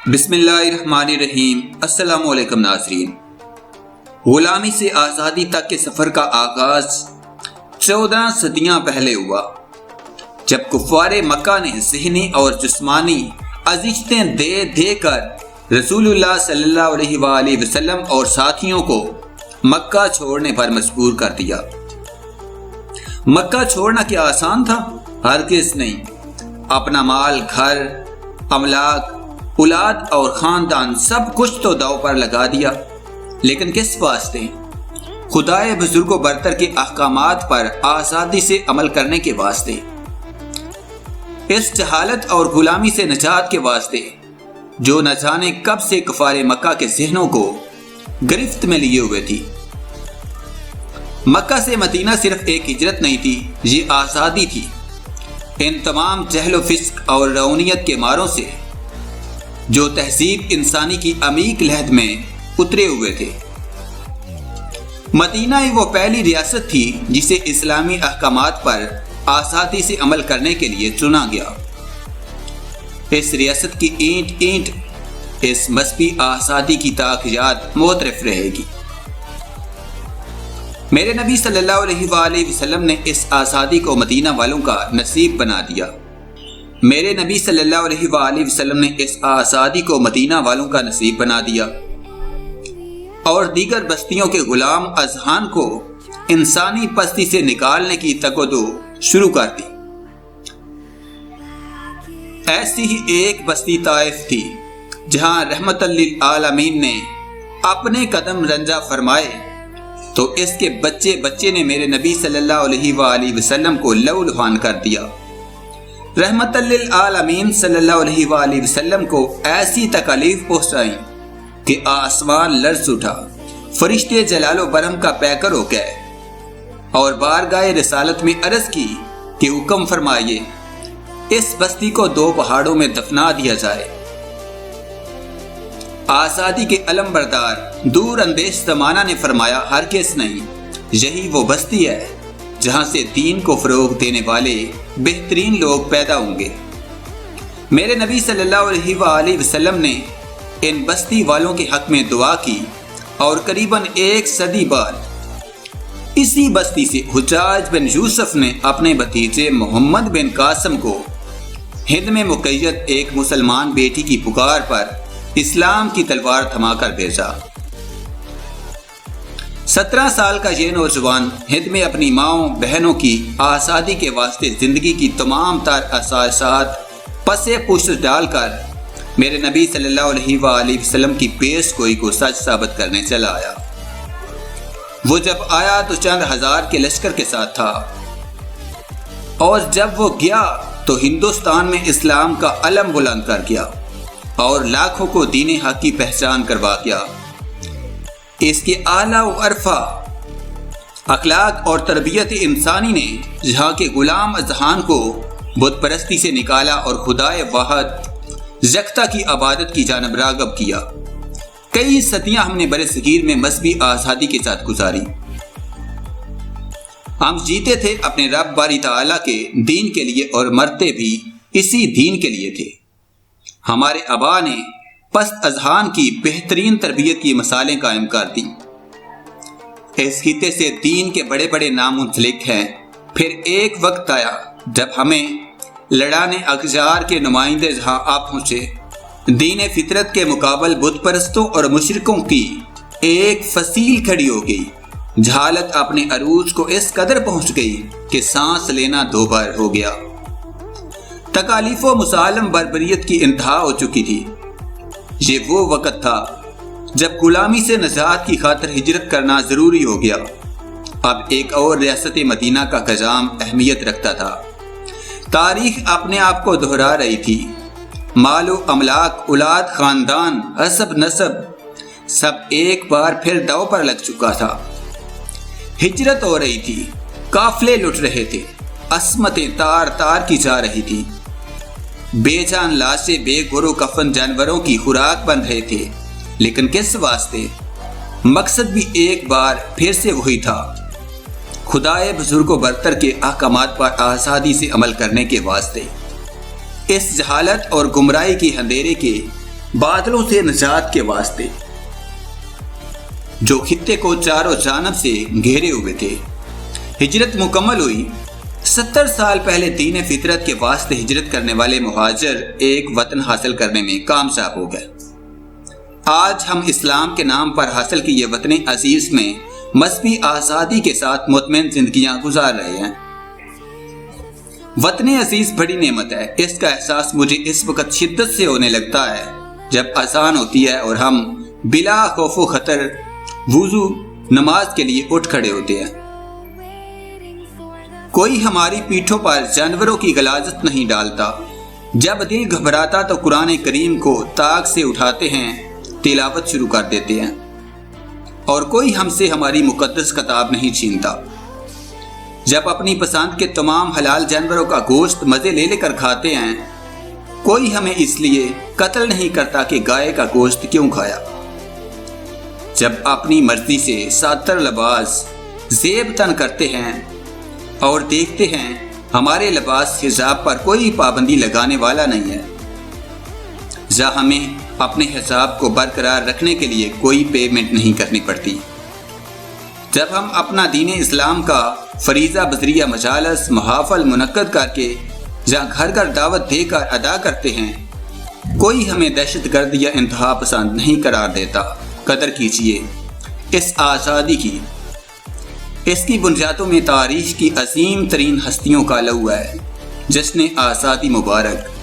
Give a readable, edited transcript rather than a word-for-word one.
بسم اللہ الرحمن الرحیم۔ السلام علیکم ناظرین۔ غلامی سے آزادی تک کے سفر کا آغاز 14 صدیاں پہلے ہوا، جب کفار مکہ نے ذہنی اور جسمانی اذیتیں دے دے کر رسول اللہ صلی اللہ علیہ وآلہ وسلم اور ساتھیوں کو مکہ چھوڑنے پر مجبور کر دیا۔ مکہ چھوڑنا کیا آسان تھا؟ ہرگز نہیں۔ اپنا مال، گھر، املاک، اولاد اور خاندان سب کچھ تو داؤ پر لگا دیا، لیکن کس واسطے؟ خدائے بزرگ و برتر کے احکامات پر آزادی سے عمل کرنے کے واسطے، اس جہالت اور غلامی سے نجات کے واسطے جو نہ جانے کب سے کفار مکہ کے ذہنوں کو گرفت میں لیے ہوئے تھی۔ مکہ سے مدینہ صرف ایک ہجرت نہیں تھی، یہ آزادی تھی۔ ان تمام جہل و فسق اور رونیت کے ماروں سے جو تہذیب انسانی کی عمیق لحد میں اترے ہوئے تھے۔ مدینہ ہی وہ پہلی ریاست تھی جسے اسلامی احکامات پر آزادی سے عمل کرنے کے لیے چنا گیا۔ اس ریاست کی اینٹ اینٹ اس مذہبی آزادی کی تاکیات معترف رہے گی۔ میرے نبی صلی اللہ علیہ وآلہ وسلم نے اس آزادی کو مدینہ والوں کا نصیب بنا دیا۔ میرے نبی صلی اللہ علیہ وآلہ وسلم نے اس آزادی کو مدینہ والوں کا نصیب بنا دیا اور دیگر بستیوں کے غلام اذہان کو انسانی پستی سے نکالنے کی تگودو شروع کر دی۔ ایسی ہی ایک بستی طائف تھی جہاں رحمت للعالمین نے اپنے قدم رنجہ فرمائے تو اس کے بچے بچے نے میرے نبی صلی اللہ علیہ وآلہ وسلم کو لہو لہان کر دیا۔ رحمت للعالمین صلی اللہ علیہ وآلہ وسلم کو ایسی تکالیف پہنچائیں کہ آسمان لرز اٹھا، فرشتے جلال و برہم کا پیکر ہو گئے اور بارگاہ رسالت میں عرض کی کہ حکم فرمائیے اس بستی کو 2 پہاڑوں میں دفنا دیا جائے۔ آزادی کے علم بردار دور اندیش زمانہ نے فرمایا ہرگز نہیں، یہی وہ بستی ہے جہاں سے دین کو فروغ دینے والے بہترین لوگ پیدا ہوں گے۔ میرے نبی صلی اللہ علیہ وآلہ وسلم نے ان بستی والوں کے حق میں دعا کی اور قریباً 1 صدی بعد اسی بستی سے حجاج بن یوسف نے اپنے بھتیجے محمد بن قاسم کو ہند میں مقید ایک مسلمان بیٹی کی پکار پر اسلام کی تلوار تھما کر بھیجا۔ 17 سال کا یہ نوجوان ہند میں اپنی ماؤں بہنوں کی آزادی کے واسطے زندگی کی تمام تر احساسات پسے پشت ڈال کر میرے نبی صلی اللہ علیہ وآلہ وسلم کی پیش گوئی کو سچ ثابت کرنے چلا آیا۔ وہ جب آیا تو چند ہزار کے لشکر کے ساتھ تھا اور جب وہ گیا تو ہندوستان میں اسلام کا علم بلند کر گیا اور لاکھوں کو دین حق کی پہچان کروا گیا۔ اس کے اعلیٰ و عرفہ اخلاق اور تربیت انسانی نے جہاں کے غلام اذہان کو بت پرستی سے نکالا اور خدائے واحد یکتا کی عبادت کی جانب راغب کیا۔ کئی صدیاں ہم نے برِ صغیر میں مذہبی آزادی کے ساتھ گزاری۔ ہم جیتے تھے اپنے رب باری تعالیٰ کے دین کے لیے اور مرتے بھی اسی دین کے لیے تھے۔ ہمارے آبا نے پست اذہان کی بہترین تربیت کی مثالیں قائم کر دی۔ اس خطے سے دین کے بڑے بڑے نام منسلک ہیں۔ پھر ایک وقت آیا جب ہمیں لڑانے اغیار کے نمائندے جہاں آ پہنچے۔ دین فطرت کے مقابل بت پرستوں اور مشرکوں کی ایک فصیل کھڑی ہو گئی۔ جہالت اپنے عروج کو اس قدر پہنچ گئی کہ سانس لینا 2 بار ہو گیا۔ تکالیف و مسالم بربریت کی انتہا ہو چکی تھی۔ یہ وہ وقت تھا جب غلامی سے نجات کی خاطر ہجرت کرنا ضروری ہو گیا۔ اب ایک اور ریاست مدینہ کا قیام اہمیت رکھتا تھا۔ تاریخ اپنے آپ کو دہرا رہی تھی۔ مال و املاک، اولاد، خاندان، حسب نسب سب ایک بار پھر داؤ پر لگ چکا تھا۔ ہجرت ہو رہی تھی، قافلے لٹ رہے تھے، عصمتیں تار تار کی جا رہی تھی، بے جان لاشیں بے گرو کفن جانوروں کی خوراک بن رہے تھے، لیکن کس واسطے؟ مقصد بھی ایک بار پھر سے وہی تھا، خدائے بزرگ و برتر کے احکامات پر آزادی سے عمل کرنے کے واسطے۔ اس جہالت اور گمراہی کی اندھیرے کے بادلوں سے نجات کے واسطے، جو خطے کو چاروں جانب سے گھیرے ہوئے تھے۔ ہجرت مکمل ہوئی۔ 70 سال پہلے دین فطرت کے واسطے ہجرت کرنے والے مہاجر ایک وطن حاصل کرنے میں کامیاب ہو گئے۔ آج ہم اسلام کے نام پر حاصل کی یہ وطن عزیز میں مذہبی آزادی کے ساتھ مطمئن زندگیاں گزار رہے ہیں۔ وطن عزیز بڑی نعمت ہے۔ اس کا احساس مجھے اس وقت شدت سے ہونے لگتا ہے جب اذان ہوتی ہے اور ہم بلا خوف و خطر وضو نماز کے لیے اٹھ کھڑے ہوتے ہیں۔ کوئی ہماری پیٹھوں پر جانوروں کی غلاظت نہیں ڈالتا۔ جب دل گھبراتا تو قرآن کریم کو طاق سے اٹھاتے ہیں، تلاوت شروع کر دیتے ہیں، اور کوئی ہم سے ہماری مقدس کتاب نہیں چھینتا۔ جب اپنی پسند کے تمام حلال جانوروں کا گوشت مزے لے لے کر کھاتے ہیں، کوئی ہمیں اس لیے قتل نہیں کرتا کہ گائے کا گوشت کیوں کھایا۔ جب اپنی مرضی سے ساتر لباس زیب تن کرتے ہیں اور دیکھتے ہیں ہمارے لباس حجاب پر کوئی پابندی لگانے والا نہیں ہے، یا ہمیں اپنے حجاب کو برقرار رکھنے کے لیے کوئی پیمنٹ نہیں کرنی پڑتی۔ جب ہم اپنا دین اسلام کا فریضہ بذریعہ مجالس محافل منعقد کر کے یا گھر گھر دعوت دے کر ادا کرتے ہیں، کوئی ہمیں دہشت گرد یا انتہا پسند نہیں قرار دیتا۔ قدر کیجیے اس آزادی کی۔ اس کی بنیادوں میں تاریخ کی عظیم ترین ہستیوں کا لہو ہے۔ جشن آزادی مبارک۔